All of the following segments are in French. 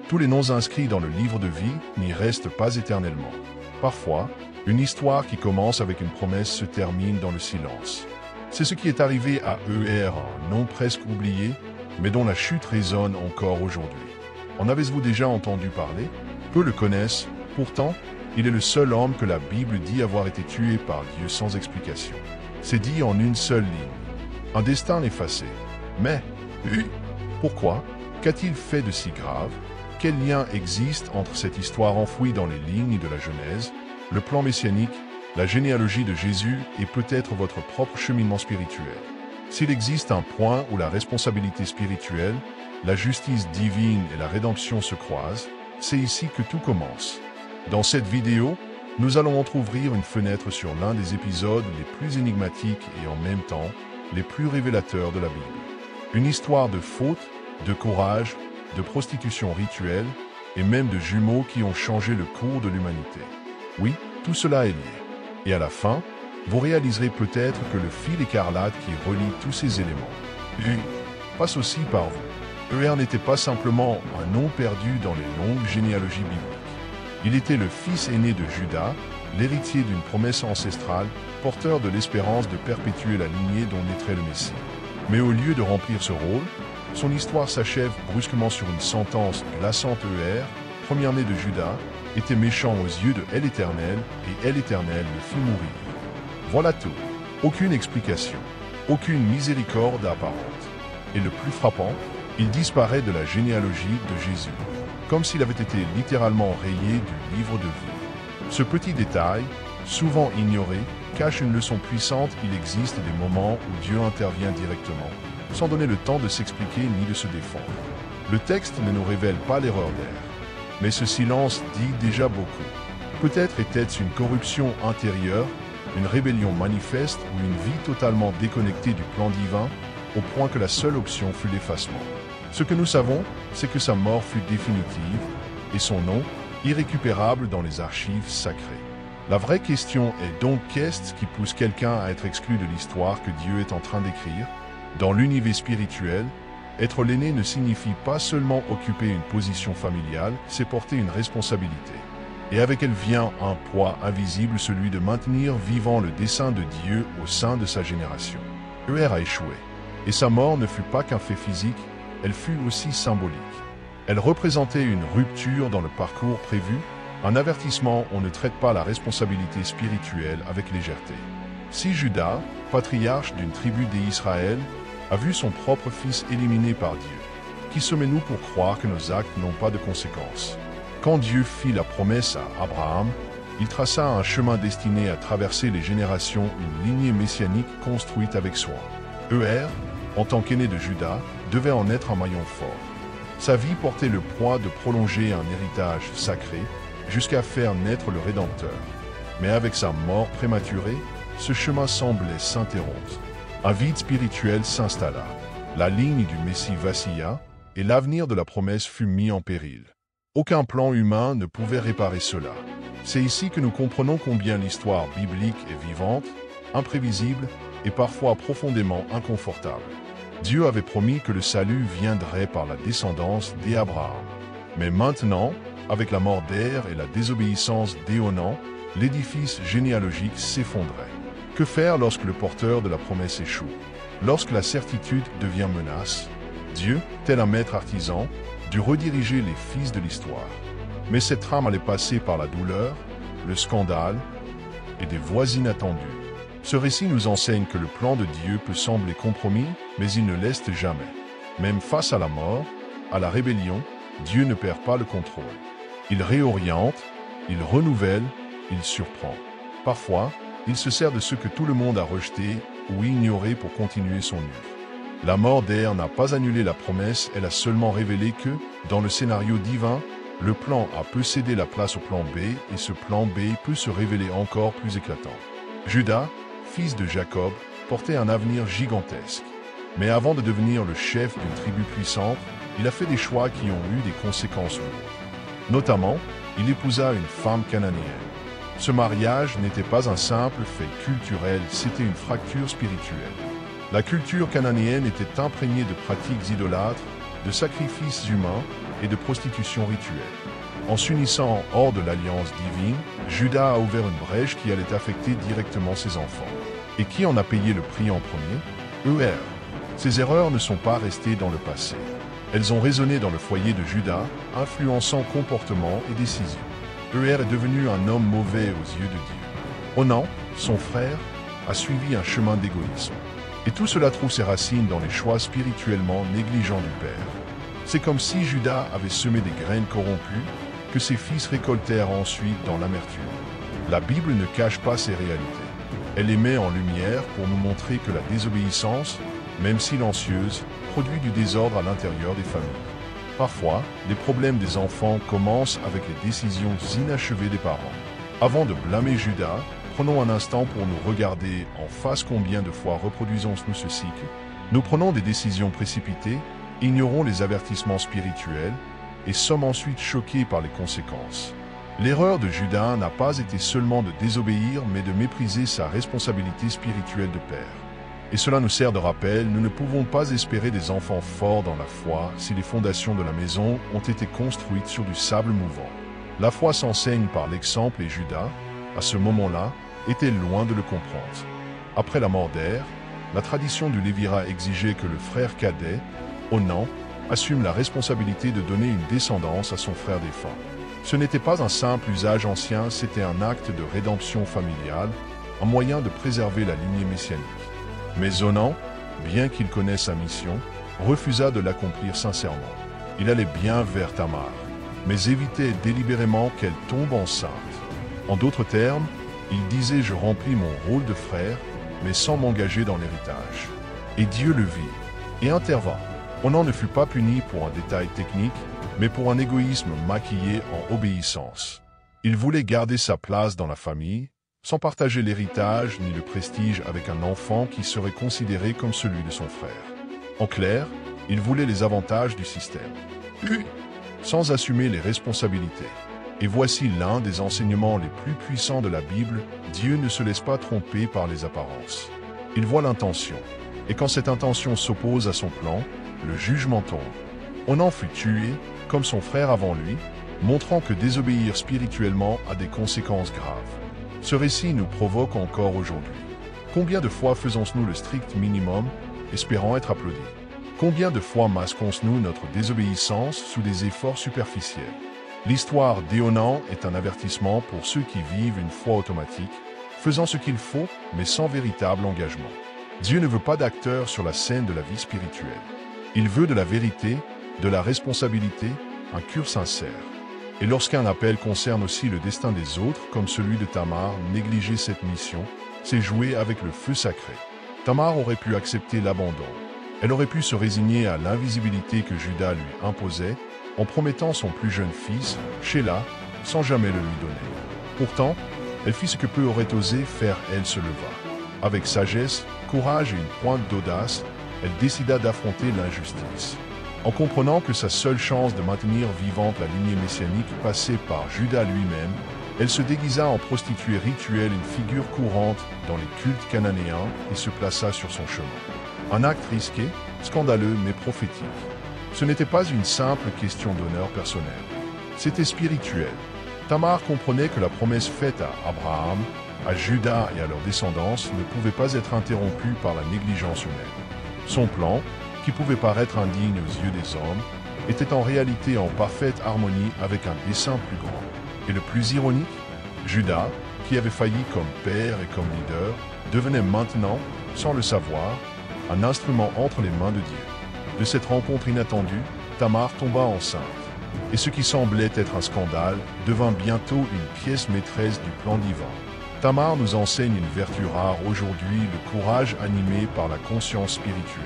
Tous les noms inscrits dans le livre de vie n'y restent pas éternellement. Parfois, une histoire qui commence avec une promesse se termine dans le silence. C'est ce qui est arrivé à E.R., un nom presque oublié, mais dont la chute résonne encore aujourd'hui. En avez-vous déjà entendu parler? Peu le connaissent, pourtant, il est le seul homme que la Bible dit avoir été tué par Dieu sans explication. C'est dit en une seule ligne. Un destin effacé. Mais, pourquoi? Qu'a-t-il fait de si grave? Quel lien existe entre cette histoire enfouie dans les lignes de la Genèse, le plan messianique, la généalogie de Jésus et peut-être votre propre cheminement spirituel? S'il existe un point où la responsabilité spirituelle, la justice divine et la rédemption se croisent, c'est ici que tout commence. Dans cette vidéo, nous allons entrouvrir une fenêtre sur l'un des épisodes les plus énigmatiques et en même temps les plus révélateurs de la Bible. Une histoire de faute, de courage, de prostitution rituelle et même de jumeaux qui ont changé le cours de l'humanité. Oui, tout cela est lié. Et à la fin, vous réaliserez peut-être que le fil écarlate qui relie tous ces éléments passe aussi par vous. E.R. n'était pas simplement un nom perdu dans les longues généalogies bibliques. Il était le fils aîné de Judas, l'héritier d'une promesse ancestrale, porteur de l'espérance de perpétuer la lignée dont naîtrait le Messie. Mais au lieu de remplir ce rôle, son histoire s'achève brusquement sur une sentence glaçante. E.R., premier-né de Judas, était méchant aux yeux de Elle éternelle, et Elle éternelle le fit mourir. Voilà tout. Aucune explication, aucune miséricorde apparente. Et le plus frappant, il disparaît de la généalogie de Jésus, comme s'il avait été littéralement rayé du livre de vie. Ce petit détail, souvent ignoré, cache une leçon puissante. Il existe des moments où Dieu intervient directement, sans donner le temps de s'expliquer ni de se défendre. Le texte ne nous révèle pas l'erreur d'E.R., mais ce silence dit déjà beaucoup. Peut-être était-ce une corruption intérieure, une rébellion manifeste ou une vie totalement déconnectée du plan divin, au point que la seule option fut l'effacement. Ce que nous savons, c'est que sa mort fut définitive, et son nom, irrécupérable dans les archives sacrées. La vraie question est donc qu'est-ce qui pousse quelqu'un à être exclu de l'histoire que Dieu est en train d'écrire? Dans l'univers spirituel, être l'aîné ne signifie pas seulement occuper une position familiale, c'est porter une responsabilité. Et avec elle vient un poids invisible, celui de maintenir vivant le dessein de Dieu au sein de sa génération. E.R. a échoué. Et sa mort ne fut pas qu'un fait physique, elle fut aussi symbolique. Elle représentait une rupture dans le parcours prévu, un avertissement: on ne traite pas la responsabilité spirituelle avec légèreté. Si Judas, patriarche d'une tribu d'Israël, a vu son propre fils éliminé par Dieu, qui sommes-nous pour croire que nos actes n'ont pas de conséquences? Quand Dieu fit la promesse à Abraham, il traça un chemin destiné à traverser les générations, une lignée messianique construite avec soin. E.R., en tant qu'aîné de Judas, devait en être un maillon fort. Sa vie portait le poids de prolonger un héritage sacré jusqu'à faire naître le Rédempteur. Mais avec sa mort prématurée, ce chemin semblait s'interrompre. Un vide spirituel s'installa. La ligne du Messie vacilla et l'avenir de la promesse fut mis en péril. Aucun plan humain ne pouvait réparer cela. C'est ici que nous comprenons combien l'histoire biblique est vivante, imprévisible et parfois profondément inconfortable. Dieu avait promis que le salut viendrait par la descendance d'Abraham. Mais maintenant, avec la mort d'E.R. et la désobéissance d'Onan, l'édifice généalogique s'effondrait. Que faire lorsque le porteur de la promesse échoue? Lorsque la certitude devient menace, Dieu, tel un maître artisan, dut rediriger les fils de l'histoire. Mais cette trame allait passer par la douleur, le scandale et des voix inattendues. Ce récit nous enseigne que le plan de Dieu peut sembler compromis, mais il ne laisse jamais. Même face à la mort, à la rébellion, Dieu ne perd pas le contrôle. Il réoriente, il renouvelle, il surprend. Parfois, il se sert de ce que tout le monde a rejeté ou ignoré pour continuer son œuvre. La mort d'E.R. n'a pas annulé la promesse, elle a seulement révélé que, dans le scénario divin, le plan A peut céder la place au plan B et ce plan B peut se révéler encore plus éclatant. Judas, fils de Jacob, portait un avenir gigantesque. Mais avant de devenir le chef d'une tribu puissante, il a fait des choix qui ont eu des conséquences lourdes. Notamment, il épousa une femme cananéenne. Ce mariage n'était pas un simple fait culturel, c'était une fracture spirituelle. La culture cananéenne était imprégnée de pratiques idolâtres, de sacrifices humains et de prostitution rituelle. En s'unissant hors de l'alliance divine, Judas a ouvert une brèche qui allait affecter directement ses enfants. Et qui en a payé le prix en premier? ER. Ces erreurs ne sont pas restées dans le passé. Elles ont résonné dans le foyer de Judas, influençant comportement et décisions. ER est devenu un homme mauvais aux yeux de Dieu. Onan, son frère, a suivi un chemin d'égoïsme. Et tout cela trouve ses racines dans les choix spirituellement négligents du père. C'est comme si Judas avait semé des graines corrompues que ses fils récoltèrent ensuite dans l'amertume. La Bible ne cache pas ces réalités. Elle les met en lumière pour nous montrer que la désobéissance, même silencieuse, produit du désordre à l'intérieur des familles. Parfois, les problèmes des enfants commencent avec les décisions inachevées des parents. Avant de blâmer Judas, prenons un instant pour nous regarder en face. Combien de fois reproduisons-nous ce cycle? Nous prenons des décisions précipitées, ignorons les avertissements spirituels et sommes ensuite choqués par les conséquences. L'erreur de Judas n'a pas été seulement de désobéir, mais de mépriser sa responsabilité spirituelle de père. Et cela nous sert de rappel, nous ne pouvons pas espérer des enfants forts dans la foi si les fondations de la maison ont été construites sur du sable mouvant. La foi s'enseigne par l'exemple et Judas, à ce moment-là, était loin de le comprendre. Après la mort d'Er, la tradition du Lévira exigeait que le frère cadet, Onan, assume la responsabilité de donner une descendance à son frère défunt. Ce n'était pas un simple usage ancien, c'était un acte de rédemption familiale, un moyen de préserver la lignée messianique. Mais Onan, bien qu'il connaisse sa mission, refusa de l'accomplir sincèrement. Il allait bien vers Tamar, mais évitait délibérément qu'elle tombe enceinte. En d'autres termes, il disait « Je remplis mon rôle de frère, mais sans m'engager dans l'héritage. » Et Dieu le vit et intervint. Onan ne fut pas puni pour un détail technique, mais pour un égoïsme maquillé en obéissance. Il voulait garder sa place dans la famille, sans partager l'héritage ni le prestige avec un enfant qui serait considéré comme celui de son frère. En clair, il voulait les avantages du système, sans assumer les responsabilités. Et voici l'un des enseignements les plus puissants de la Bible, Dieu ne se laisse pas tromper par les apparences. Il voit l'intention, et quand cette intention s'oppose à son plan, le jugement tombe. Onan fut tué, comme son frère avant lui, montrant que désobéir spirituellement a des conséquences graves. Ce récit nous provoque encore aujourd'hui. Combien de fois faisons-nous le strict minimum, espérant être applaudis? Combien de fois masquons-nous notre désobéissance sous des efforts superficiels? L'histoire d'Onan est un avertissement pour ceux qui vivent une foi automatique, faisant ce qu'il faut, mais sans véritable engagement. Dieu ne veut pas d'acteurs sur la scène de la vie spirituelle. Il veut de la vérité, de la responsabilité, un cœur sincère. Et lorsqu'un appel concerne aussi le destin des autres, comme celui de Tamar, négliger cette mission, c'est jouer avec le feu sacré. Tamar aurait pu accepter l'abandon. Elle aurait pu se résigner à l'invisibilité que Judas lui imposait, en promettant son plus jeune fils, Sheila, sans jamais le lui donner. Pourtant, elle fit ce que peu auraient osé faire, elle se leva. Avec sagesse, courage et une pointe d'audace, elle décida d'affronter l'injustice. En comprenant que sa seule chance de maintenir vivante la lignée messianique passait par Judas lui-même, elle se déguisa en prostituée rituelle, une figure courante dans les cultes cananéens, et se plaça sur son chemin. Un acte risqué, scandaleux mais prophétique. Ce n'était pas une simple question d'honneur personnel. C'était spirituel. Tamar comprenait que la promesse faite à Abraham, à Judas et à leur descendance ne pouvait pas être interrompue par la négligence humaine. Son plan, qui pouvait paraître indigne aux yeux des hommes, était en réalité en parfaite harmonie avec un dessein plus grand. Et le plus ironique, Judas, qui avait failli comme père et comme leader, devenait maintenant, sans le savoir, un instrument entre les mains de Dieu. De cette rencontre inattendue, Tamar tomba enceinte. Et ce qui semblait être un scandale devint bientôt une pièce maîtresse du plan divin. Tamar nous enseigne une vertu rare aujourd'hui, le courage animé par la conscience spirituelle.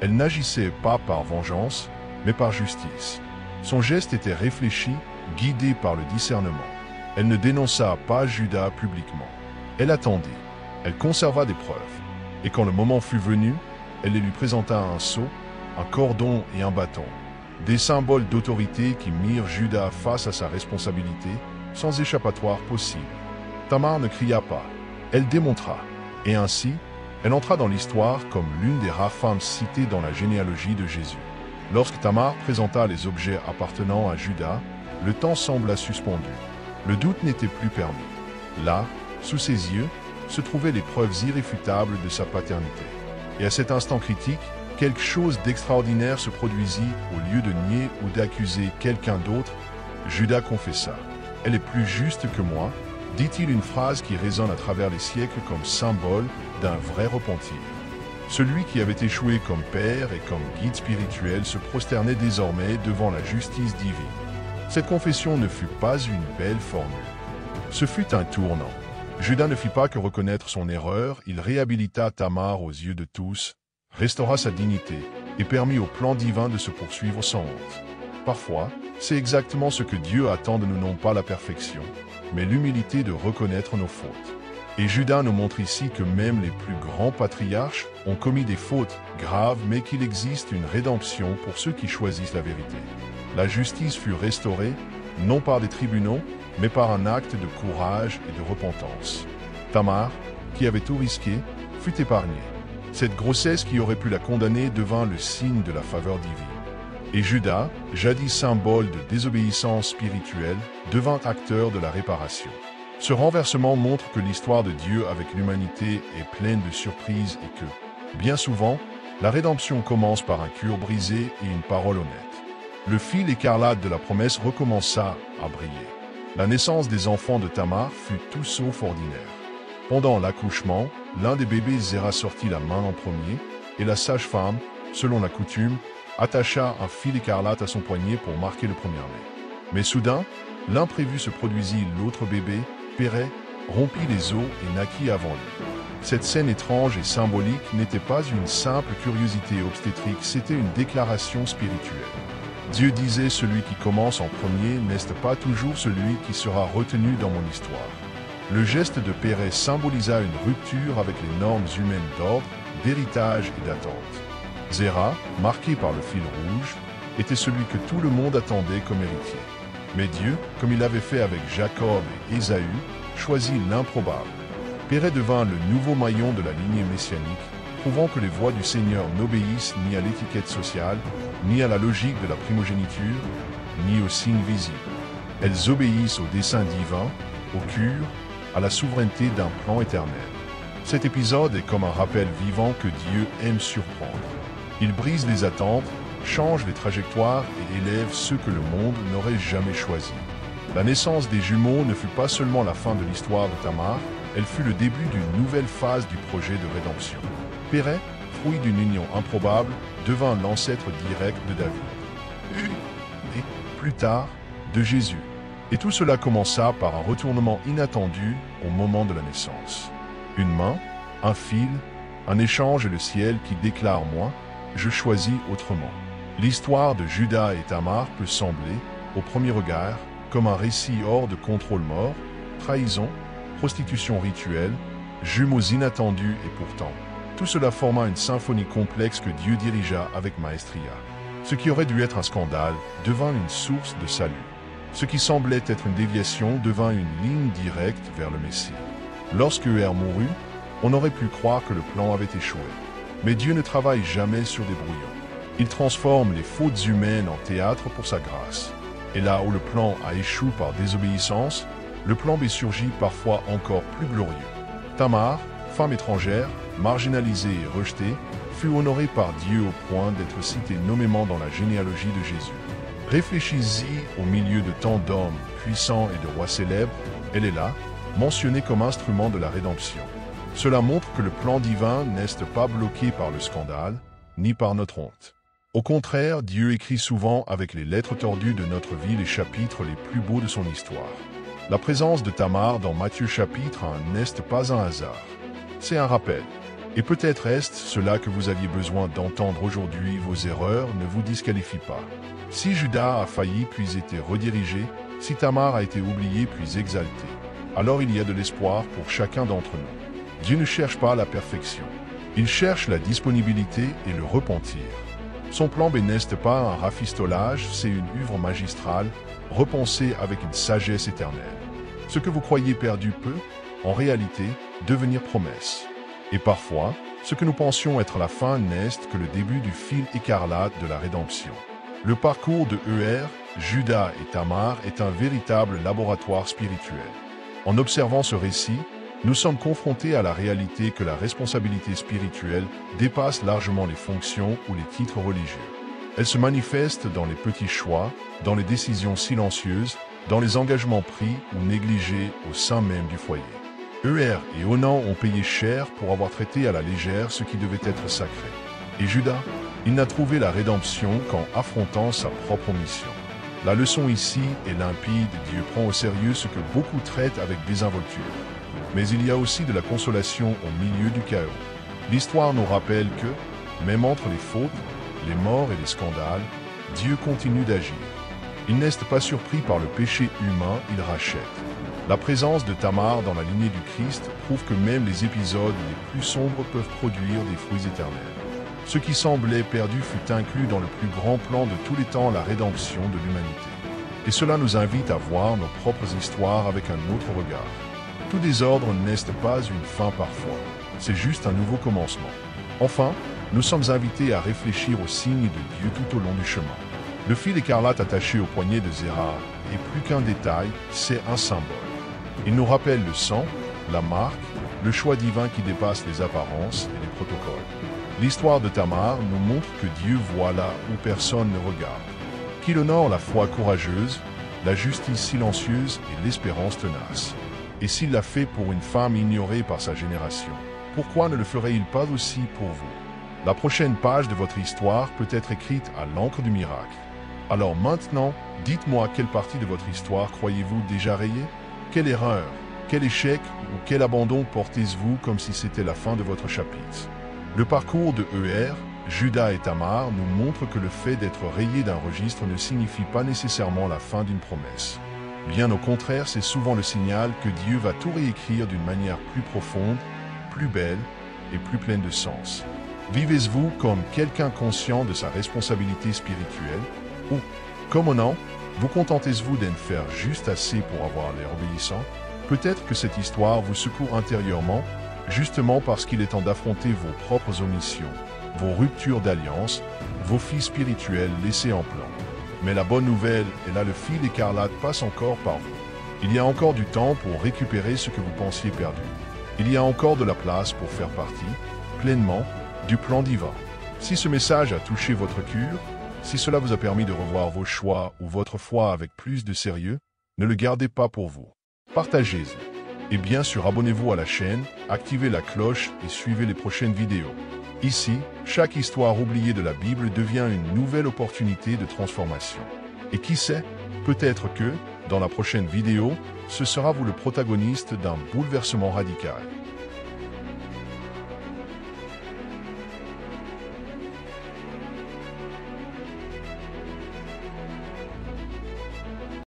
Elle n'agissait pas par vengeance, mais par justice. Son geste était réfléchi, guidé par le discernement. Elle ne dénonça pas Judas publiquement. Elle attendit. Elle conserva des preuves. Et quand le moment fut venu, elle les lui présenta un sceau, un cordon et un bâton. Des symboles d'autorité qui mirent Judas face à sa responsabilité, sans échappatoire possible. Tamar ne cria pas. Elle démontra. Et ainsi, elle entra dans l'histoire comme l'une des rares femmes citées dans la généalogie de Jésus. Lorsque Tamar présenta les objets appartenant à Juda, le temps sembla suspendu. Le doute n'était plus permis. Là, sous ses yeux, se trouvaient les preuves irréfutables de sa paternité. Et à cet instant critique, quelque chose d'extraordinaire se produisit. Au lieu de nier ou d'accuser quelqu'un d'autre, Juda confessa. « Elle est plus juste que moi », dit-il, une phrase qui résonne à travers les siècles comme symbole d'un vrai repentir. Celui qui avait échoué comme père et comme guide spirituel se prosternait désormais devant la justice divine. Cette confession ne fut pas une belle formule. Ce fut un tournant. Juda ne fit pas que reconnaître son erreur, il réhabilita Tamar aux yeux de tous, restaura sa dignité et permit au plan divin de se poursuivre sans honte. Parfois, c'est exactement ce que Dieu attend de nous, non pas la perfection, mais l'humilité de reconnaître nos fautes. Et Juda nous montre ici que même les plus grands patriarches ont commis des fautes graves, mais qu'il existe une rédemption pour ceux qui choisissent la vérité. La justice fut restaurée, non par des tribunaux, mais par un acte de courage et de repentance. Tamar, qui avait tout risqué, fut épargnée. Cette grossesse qui aurait pu la condamner devint le signe de la faveur divine. Et Juda, jadis symbole de désobéissance spirituelle, devint acteur de la réparation. Ce renversement montre que l'histoire de Dieu avec l'humanité est pleine de surprises et que, bien souvent, la rédemption commence par un cœur brisé et une parole honnête. Le fil écarlate de la promesse recommença à briller. La naissance des enfants de Tamar fut tout sauf ordinaire. Pendant l'accouchement, l'un des bébés Zéra sortit la main en premier, et la sage-femme, selon la coutume, attacha un fil écarlate à son poignet pour marquer le premier-né. Mais soudain, l'imprévu se produisit, l'autre bébé, Péret, rompit les os et naquit avant lui. Cette scène étrange et symbolique n'était pas une simple curiosité obstétrique, c'était une déclaration spirituelle. Dieu disait: celui qui commence en premier n'est pas toujours celui qui sera retenu dans mon histoire. Le geste de Péret symbolisa une rupture avec les normes humaines d'ordre, d'héritage et d'attente. Zéra, marqué par le fil rouge, était celui que tout le monde attendait comme héritier. Mais Dieu, comme il l'avait fait avec Jacob et Ésaü, choisit l'improbable. Péret devint le nouveau maillon de la lignée messianique, prouvant que les voies du Seigneur n'obéissent ni à l'étiquette sociale, ni à la logique de la primogéniture, ni aux signes visibles. Elles obéissent au dessein divin, au cure, à la souveraineté d'un plan éternel. Cet épisode est comme un rappel vivant que Dieu aime surprendre. Il brise les attentes, change les trajectoires et élève ceux que le monde n'aurait jamais choisis. La naissance des jumeaux ne fut pas seulement la fin de l'histoire de Tamar, elle fut le début d'une nouvelle phase du projet de rédemption. Péret, fruit d'une union improbable, devint l'ancêtre direct de David. Et, plus tard, de Jésus. Et tout cela commença par un retournement inattendu au moment de la naissance. Une main, un fil, un échange et le ciel qui déclare « moi, je choisis autrement ». L'histoire de Juda et Tamar peut sembler, au premier regard, comme un récit hors de contrôle, mort, trahison, prostitution rituelle, jumeaux inattendus, et pourtant, tout cela forma une symphonie complexe que Dieu dirigea avec maestria. Ce qui aurait dû être un scandale devint une source de salut. Ce qui semblait être une déviation devint une ligne directe vers le Messie. Lorsque mourut, on aurait pu croire que le plan avait échoué. Mais Dieu ne travaille jamais sur des brouillons. Il transforme les fautes humaines en théâtre pour sa grâce. Et là où le plan a échoué par désobéissance, le plan B surgit parfois encore plus glorieux. Tamar, femme étrangère, marginalisée et rejetée, fut honorée par Dieu au point d'être citée nommément dans la généalogie de Jésus. Réfléchis-y, au milieu de tant d'hommes puissants et de rois célèbres, elle est là, mentionnée comme instrument de la rédemption. Cela montre que le plan divin n'est pas bloqué par le scandale, ni par notre honte. Au contraire, Dieu écrit souvent avec les lettres tordues de notre vie les chapitres les plus beaux de son histoire. La présence de Tamar dans Matthieu chapitre 1 n'est pas un hasard. C'est un rappel. Et peut-être est-ce cela que vous aviez besoin d'entendre aujourd'hui. Vos erreurs ne vous disqualifient pas. Si Juda a failli puis été redirigé, si Tamar a été oublié puis exalté, alors il y a de l'espoir pour chacun d'entre nous. Dieu ne cherche pas la perfection. Il cherche la disponibilité et le repentir. Son plan B n'est pas un rafistolage, c'est une œuvre magistrale, repensée avec une sagesse éternelle. Ce que vous croyez perdu peut, en réalité, devenir promesse. Et parfois, Ce que nous pensions être la fin n'est que le début du fil écarlate de la rédemption. Le parcours de Judas et Tamar est un véritable laboratoire spirituel. En observant ce récit, nous sommes confrontés à la réalité que la responsabilité spirituelle dépasse largement les fonctions ou les titres religieux. Elle se manifeste dans les petits choix, dans les décisions silencieuses, dans les engagements pris ou négligés au sein même du foyer. Et Onan ont payé cher pour avoir traité à la légère ce qui devait être sacré. Et Judas, il n'a trouvé la rédemption qu'en affrontant sa propre mission. La leçon ici est limpide, Dieu prend au sérieux ce que beaucoup traitent avec désinvolture. Mais il y a aussi de la consolation au milieu du chaos. L'histoire nous rappelle que, même entre les fautes, les morts et les scandales, Dieu continue d'agir. Il n'est pas surpris par le péché humain, il rachète. La présence de Tamar dans la lignée du Christ prouve que même les épisodes les plus sombres peuvent produire des fruits éternels. Ce qui semblait perdu fut inclus dans le plus grand plan de tous les temps, la rédemption de l'humanité. Et cela nous invite à voir nos propres histoires avec un autre regard. Tout désordre n'est pas une fin parfois, c'est juste un nouveau commencement. Enfin, nous sommes invités à réfléchir aux signes de Dieu tout au long du chemin. Le fil écarlate attaché au poignet de Zérah est plus qu'un détail, c'est un symbole. Il nous rappelle le sang, la marque, le choix divin qui dépasse les apparences et les protocoles. L'histoire de Tamar nous montre que Dieu voit là où personne ne regarde, qu'il honore la foi courageuse, la justice silencieuse et l'espérance tenace. Et s'il l'a fait pour une femme ignorée par sa génération, pourquoi ne le ferait-il pas aussi pour vous? La prochaine page de votre histoire peut être écrite à l'encre du miracle. Alors maintenant, dites-moi quelle partie de votre histoire croyez-vous déjà rayée? Quelle erreur, quel échec ou quel abandon portez-vous comme si c'était la fin de votre chapitre? Le parcours de Judas et Tamar nous montre que le fait d'être rayé d'un registre ne signifie pas nécessairement la fin d'une promesse. Bien au contraire, c'est souvent le signal que Dieu va tout réécrire d'une manière plus profonde, plus belle et plus pleine de sens. Vivez-vous comme quelqu'un conscient de sa responsabilité spirituelle ou, comme Onan, vous contentez-vous d'en faire juste assez pour avoir l'air obéissant? Peut-être que cette histoire vous secoue intérieurement, justement parce qu'il est temps d'affronter vos propres omissions, vos ruptures d'alliance, vos filles spirituelles laissées en plan. Mais la bonne nouvelle est là, le fil écarlate passe encore par vous. Il y a encore du temps pour récupérer ce que vous pensiez perdu. Il y a encore de la place pour faire partie, pleinement, du plan divin. Si ce message a touché votre cœur, si cela vous a permis de revoir vos choix ou votre foi avec plus de sérieux, ne le gardez pas pour vous. Partagez-le. Et bien sûr, abonnez-vous à la chaîne, activez la cloche et suivez les prochaines vidéos. Ici, chaque histoire oubliée de la Bible devient une nouvelle opportunité de transformation. Et qui sait, peut-être que, dans la prochaine vidéo, ce sera vous le protagoniste d'un bouleversement radical.